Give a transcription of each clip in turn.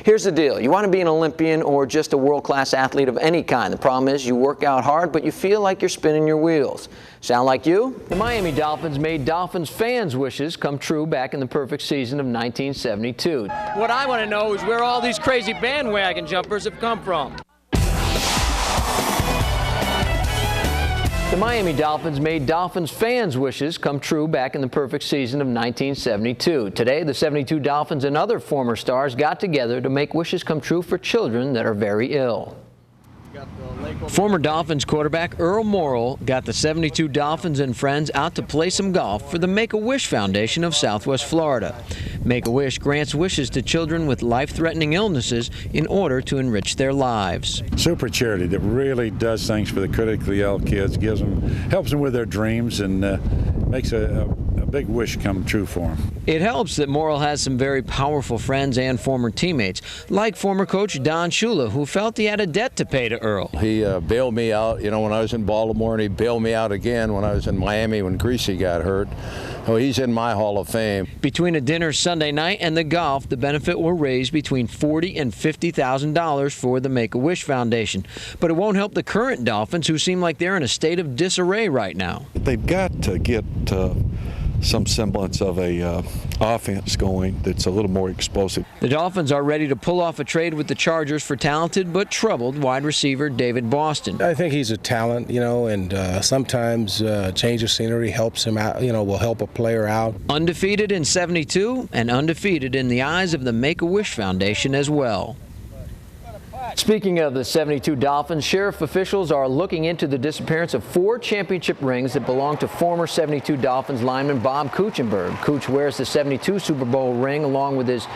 Here's the deal. You want to be an Olympian or just a world-class athlete of any kind. The problem is you work out hard, but you feel like you're spinning your wheels. Sound like you? The Miami Dolphins made Dolphins fans' wishes come true back in the perfect season of 1972. What I want to know is where all these crazy bandwagon jumpers have come from. The Miami Dolphins made Dolphins fans' wishes come true back in the perfect season of 1972. Today, the 72 Dolphins and other former stars got together to make wishes come true for children that are very ill. Former Dolphins quarterback Earl Morrall got the 72 Dolphins and friends out to play some golf for the Make-A-Wish Foundation of Southwest Florida. Make-A-Wish grants wishes to children with life-threatening illnesses in order to enrich their lives. Super charity that really does things for the critically ill kids, helps them with their dreams, and makes a big wish come true for them. It helps that Morrall has some very powerful friends and former teammates, like former coach Don Shula, who felt he had a debt to pay to Earl. He bailed me out, when I was in Baltimore, and he bailed me out again when I was in Miami when Greasy got hurt. Oh, he's in my Hall of Fame. Between a dinner Sunday night and the golf, the benefit will raise between $40,000 and $50,000 for the Make-A-Wish Foundation. But it won't help the current Dolphins, who seem like they're in a state of disarray right now. They've got to get some semblance of a offense going that's a little more explosive. The Dolphins are ready to pull off a trade with the Chargers for talented but troubled wide receiver David Boston. I think he's a talent, and sometimes change of scenery helps him out, will help a player out. Undefeated in 72 and undefeated in the eyes of the Make-A-Wish Foundation as well. Speaking of the 72 Dolphins, sheriff officials are looking into the disappearance of 4 championship rings that belong to former 72 Dolphins lineman Bob Kuechenberg. Kuech wears the 72 Super Bowl ring along with his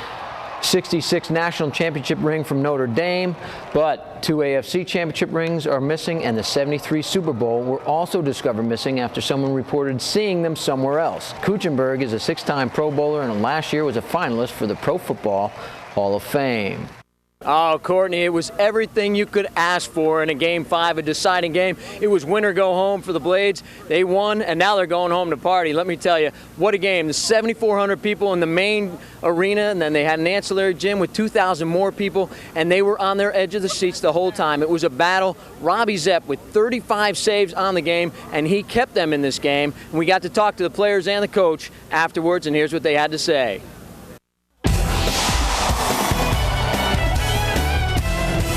66 national championship ring from Notre Dame, but 2 AFC championship rings are missing, and the 73 Super Bowl were also discovered missing after someone reported seeing them somewhere else. Kuechenberg is a 6-time Pro Bowler and last year was a finalist for the Pro Football Hall of Fame. Oh, Courtney, it was everything you could ask for in a Game 5, a deciding game. It was win or go home for the Blades. They won, and now they're going home to party. Let me tell you, what a game. The 7,400 people in the main arena, and then they had an ancillary gym with 2,000 more people, and they were on their edge of the seats the whole time. It was a battle. Robbie Zepp with 35 saves on the game, and he kept them in this game. And we got to talk to the players and the coach afterwards, and here's what they had to say.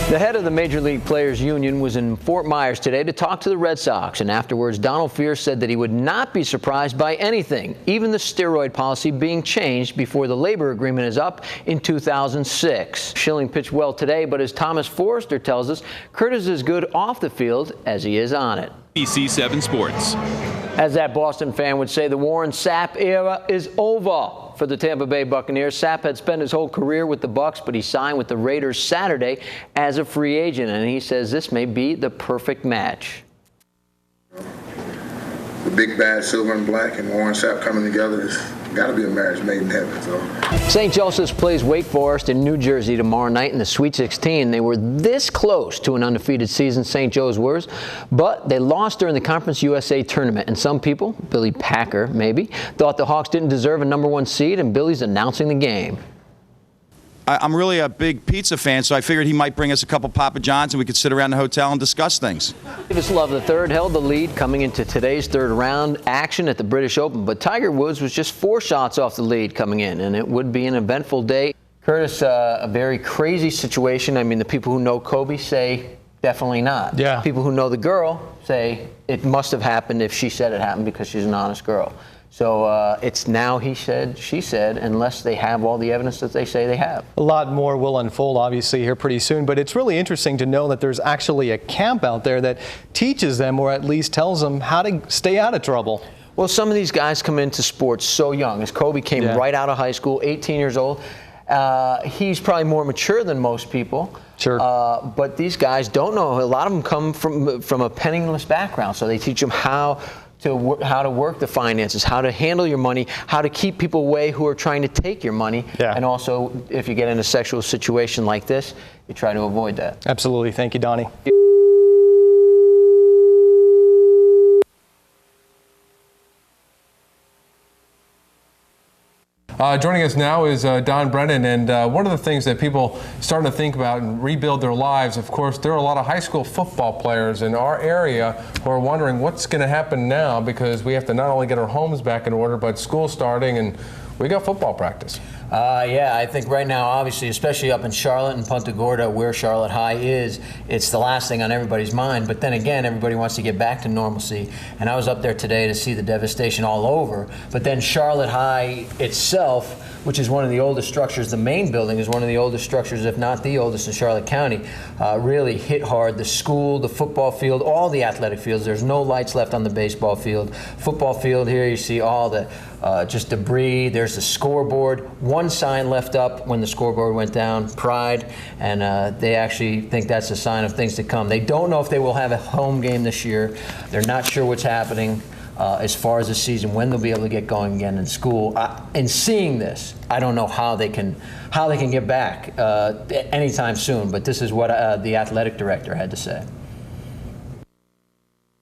The head of the Major League Players Union was in Fort Myers today to talk to the Red Sox, and afterwards Donald Fierce said that he would not be surprised by anything, even the steroid policy being changed before the labor agreement is up in 2006. Schilling pitched well today, but as Thomas Forrester tells us, Curtis is as good off the field as he is on it. ABC7 Sports. As that Boston fan would say, the Warren Sapp era is over for the Tampa Bay Buccaneers. Sapp had spent his whole career with the Bucs, but he signed with the Raiders Saturday as a free agent, and he says this may be the perfect match. The big bad silver and black and Warren Sapp coming together has got to be a marriage made in heaven. So. St. Joseph's plays Wake Forest in New Jersey tomorrow night in the Sweet 16. They were this close to an undefeated season, St. Joe's was, but they lost during the Conference USA tournament. And some people, Billy Packer maybe, thought the Hawks didn't deserve a #1 seed, and Billy's announcing the game. I'm really a big pizza fan, so I figured he might bring us a couple Papa John's and we could sit around the hotel and discuss things. Davis Love III held the lead coming into today's third round action at the British Open, but Tiger Woods was just 4 shots off the lead coming in, and it would be an eventful day. Curtis, a very crazy situation. I mean, the people who know Kobe say definitely not. Yeah. People who know the girl say it must have happened if she said it happened because she's an honest girl. So it's now he said, she said, unless they have all the evidence that they say they have. A lot more will unfold, obviously, here pretty soon. But it's really interesting to know that there's actually a camp out there that teaches them, or at least tells them, how to stay out of trouble. Well, some of these guys come into sports so young. As Kobe came right out of high school, 18 years old. He's probably more mature than most people. Sure. But these guys don't know. A lot of them come from a penniless background, so they teach them how to work the finances, how to handle your money, how to keep people away who are trying to take your money, and also if you get in a sexual situation like this, you try to avoid that. Absolutely. Thank you, Donnie. Joining us now is Don Brennan, and one of the things that people starting to think about and rebuild their lives, of course, there are a lot of high school football players in our area who are wondering what's going to happen now, because we have to not only get our homes back in order, but school starting, and we got football practice. Yeah, I think right now, obviously, especially up in Charlotte and Punta Gorda, where Charlotte High is, it's the last thing on everybody's mind. But then again, everybody wants to get back to normalcy. And I was up there today to see the devastation all over. But then Charlotte High itself, which is one of the oldest structures, the main building is one of the oldest structures, if not the oldest in Charlotte County, really hit hard. The school, the football field, all the athletic fields. There's no lights left on the baseball field. Football field here, you see all the just debris. There's the scoreboard. One sign left up when the scoreboard went down, Pride, and they actually think that's a sign of things to come. They don't know if they will have a home game this year. They're not sure what's happening as far as the season, when they'll be able to get going again in school. In seeing this, I don't know how they can get back anytime soon, but this is what the athletic director had to say.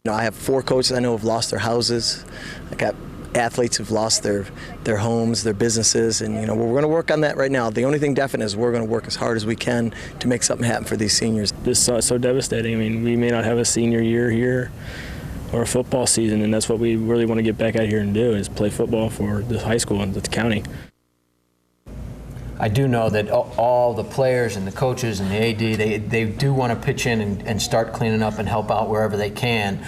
I have 4 coaches I know have lost their houses. I got athletes who've lost their homes, their businesses, and we're going to work on that right now. The only thing definite is we're going to work as hard as we can to make something happen for these seniors. This is so devastating. I mean, we may not have a senior year here or a football season, and that's what we really want to get back out here and do, is play football for the high school and the county. I do know that all the players and the coaches and the AD, they do want to pitch in and start cleaning up and help out wherever they can,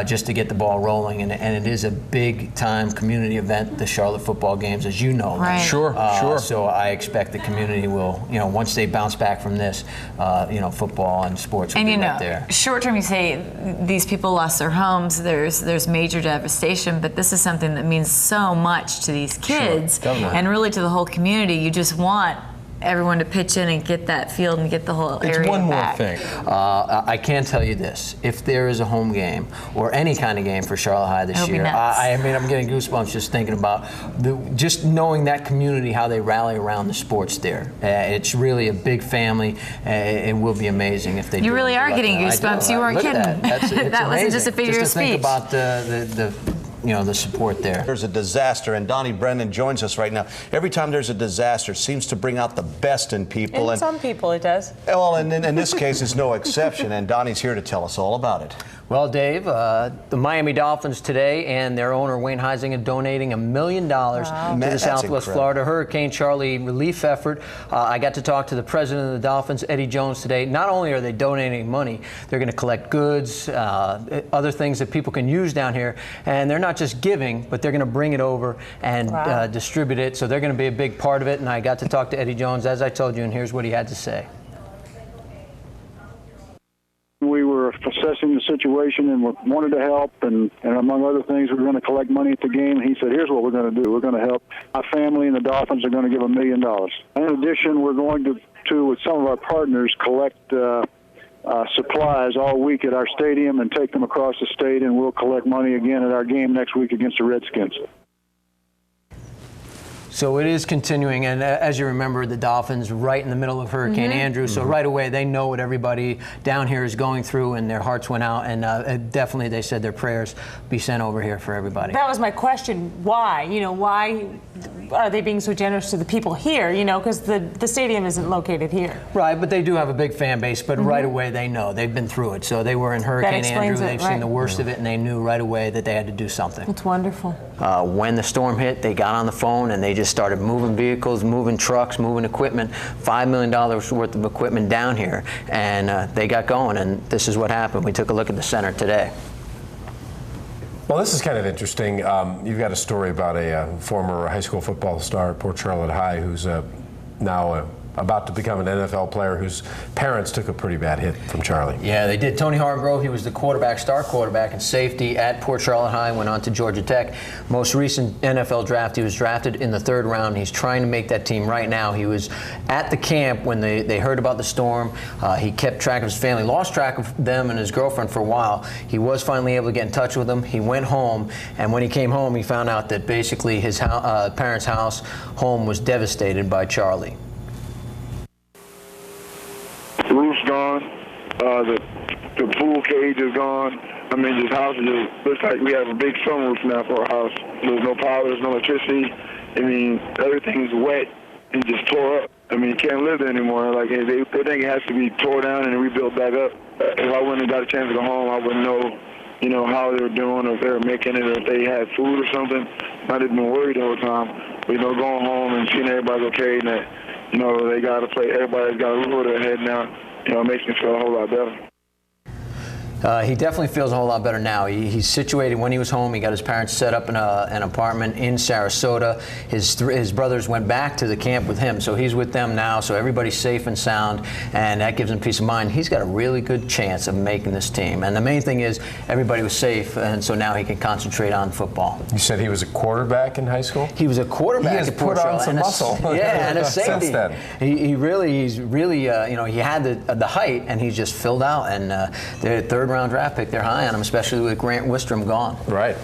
just to get the ball rolling. And it is a big-time community event, the Charlotte football games, as you know. Right. Sure, sure. So I expect the community will, once they bounce back from this, football and sports will be right there. Short term, you say these people lost their homes, there's major devastation, but this is something that means so much to these kids, and really to the whole community. You just want everyone to pitch in and get that field and get the whole area back. It's one more thing. I can tell you this: if there is a home game or any kind of game for Charlotte High this year, I mean, I'm getting goosebumps just thinking about just knowing that community, how they rally around the sports there. It's really a big family. It will be amazing if they do. You really are getting goosebumps. You weren't kidding. That wasn't just a figure of speech. Think about the support there. There's a disaster, and Donny Brennan joins us right now. Every time there's a disaster, it seems to bring out the best in people. In some people, it does. Well, and in this case, it's no exception, and Donny's here to tell us all about it. Well, Dave, the Miami Dolphins today and their owner, Wayne Huizinga, donating $1 million to the Southwest Florida Hurricane Charlie relief effort. I got to talk to the president of the Dolphins, Eddie Jones, today. Not only are they donating money, they're going to collect goods, other things that people can use down here, and they're not just giving, but they're going to bring it over and distribute it, so they're going to be a big part of it. And I got to talk to Eddie Jones, as I told you, and here's what he had to say. We were assessing the situation and wanted to help, and among other things, we were going to collect money at the game. And he said, here's what we're going to do. We're going to help. My family and the Dolphins are going to give $1 million. In addition, we're going to with some of our partners, collect supplies all week at our stadium and take them across the state, and we'll collect money again at our game next week against the Redskins. So it is continuing, and as you remember, the Dolphins right in the middle of Hurricane Andrew, so right away they know what everybody down here is going through, and their hearts went out, and definitely they said their prayers be sent over here for everybody. That was my question. Why? Why are they being so generous to the people here? Because the stadium isn't located here. Right, but they do have a big fan base, but right away they know. They've been through it. So they were in Hurricane Andrew, they've seen the worst of it, and they knew right away that they had to do something. It's wonderful. When the storm hit, they got on the phone and they just started moving vehicles, moving trucks, moving equipment, $5 million worth of equipment down here, and they got going, and this is what happened. We took a look at the center today. Well, this is kind of interesting. You've got a story about a former high school football star at Port Charlotte High who's now about to become an NFL player whose parents took a pretty bad hit from Charlie. Yeah, they did. Tony Hargrove, he was the star quarterback and safety at Port Charlotte High, went on to Georgia Tech. Most recent NFL draft, he was drafted in the 3rd round. He's trying to make that team right now. He was at the camp when they heard about the storm. He kept track of his family, lost track of them and his girlfriend for a while. He was finally able to get in touch with them. He went home, and when he came home, he found out that basically his parents' home was devastated by Charlie. The roof's gone. The pool cage is gone. I mean, this house just looks like we have a big sunroof now for our house. There's no power, there's no electricity. I mean, everything's wet and just tore up. I mean, you can't live there anymore. Like, they think it has to be tore down and rebuilt back up. If I wouldn't have got a chance to go home, I wouldn't know, you know, how they were doing, or if they were making it, or if they had food or something. I'd have been worried the whole time. But, you know, going home and seeing everybody's okay and that, you know, they got to play, everybody's got a roof over their head now, you know, it makes me feel a whole lot better. He definitely feels a whole lot better now. He's situated. When he was home, he got his parents set up in an apartment in Sarasota. His brothers went back to the camp with him, so he's with them now. So everybody's safe and sound, and that gives him peace of mind. He's got a really good chance of making this team. And the main thing is everybody was safe, and so now he can concentrate on football. You said he was a quarterback in high school? He was a quarterback. He has at put on some muscle. Yeah, and a safety. Since then. He's really, you know, he had the height, and he's just filled out. And the third-round draft pick, they're high on him, especially with Grant Wistrom gone. Right.